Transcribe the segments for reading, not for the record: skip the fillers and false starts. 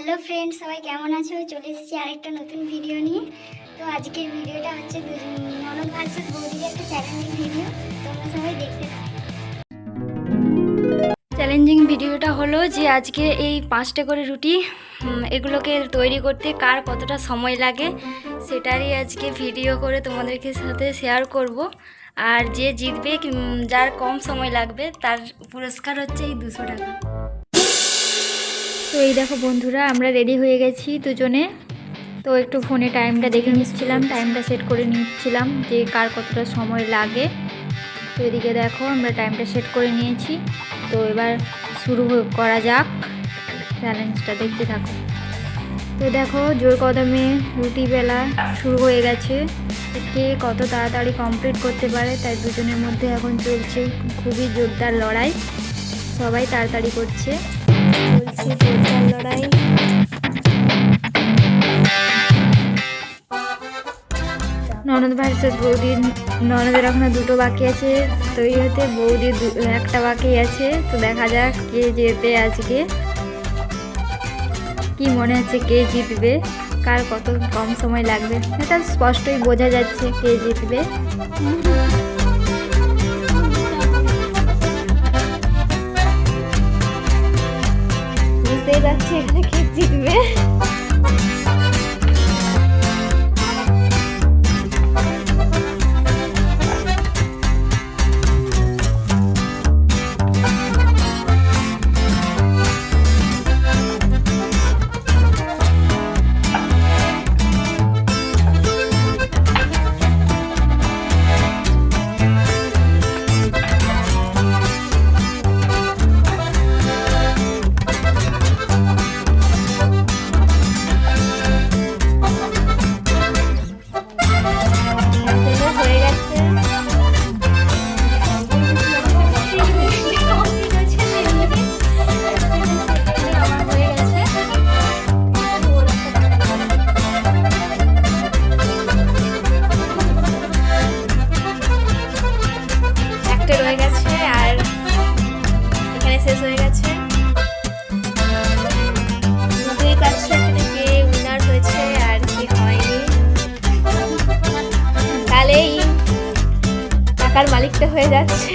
Hello friend, সবাই কেমন আছো? চলে এসেছি আরেকটা নতুন ভিডিও নিয়ে। তো আজকের ভিডিওটা হচ্ছে ননদ ভার্সেস বৌদির একটা চ্যালেঞ্জিং ভিডিও। তোমরা সবাই দেখতে থাকো। চ্যালেঞ্জিং ভিডিওটা হলো যে আজকে এই 5টা করে রুটি এগুলোকে তৈরি করতে কার কতটা সময় লাগে সেটারই আজকে ভিডিও করে তোমাদেরকে সাথে শেয়ার করব। আর যে জিতবে, যার কম সময় লাগবে, তার পুরস্কার হচ্ছে এই 200 টাকা। তো এই দেখো বন্ধুরা, আমরা রেডি হয়ে গেছি দুজনে। তো একটু ফোনে টাইমটা দেখে নিচ্ছিলাম, টাইমটা সেট করে নিচ্ছিলাম যে কার কতটা সময় লাগে। তো এদিকে দেখো আমরা টাইমটা সেট করে নিয়েছি। তো এবার শুরু করা যাক চ্যালেঞ্জটা, দেখতে থাকো। তো দেখো জোর কদমে রুটি বেলা শুরু হয়ে গেছে। কে কত তাড়াতাড়ি কমপ্লিট করতে পারে তাই দুজনের মধ্যে এখন চলছে খুবই জোরদার লড়াই। সবাই তাড়াতাড়ি করছে, চলছে জোরদার লড়াই। ননদ ভার্সেস বৌদি। ননদের এখনো 2টো বাকি আছে তৈরি হতে, বৌদির একটা বাকি আছে। তো দেখা যাক কে জেতে আজকে। কি মনে হচ্ছে কে জিতবে, কার কত কম সময় লাগবে? এটা স্পষ্টই বোঝা যাচ্ছে কে জিতবে। বুঝতেই পারছি এখানে কে জিতবে। রয়ে গেছে আর এখানে শেষ হয়ে গেছে। বুঝতেই পারছো এখানে কে উইনার হয়েছে আর কি হয়নি। তাহলেই টাকার মালিকটা হয়ে যাচ্ছে।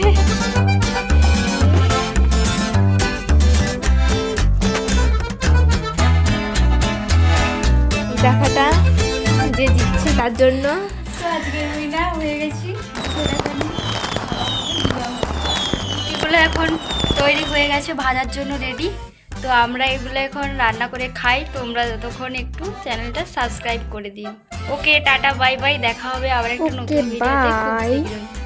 টাকাটা যে জিতছে তার জন্য। তো আজকে উইনার হয়ে গেছি। এগুলো এখন তৈরি হয়ে গেছে, ভাজার জন্য রেডি। তো আমরা এগুলো এখন রান্না করে খাই। তোমরা যতক্ষণ একটু চ্যানেলটা সাবস্ক্রাইব করে দিও। ওকে, টাটা, বাই বাই, দেখা হবে আবার একটা নতুন ভিডিওতে।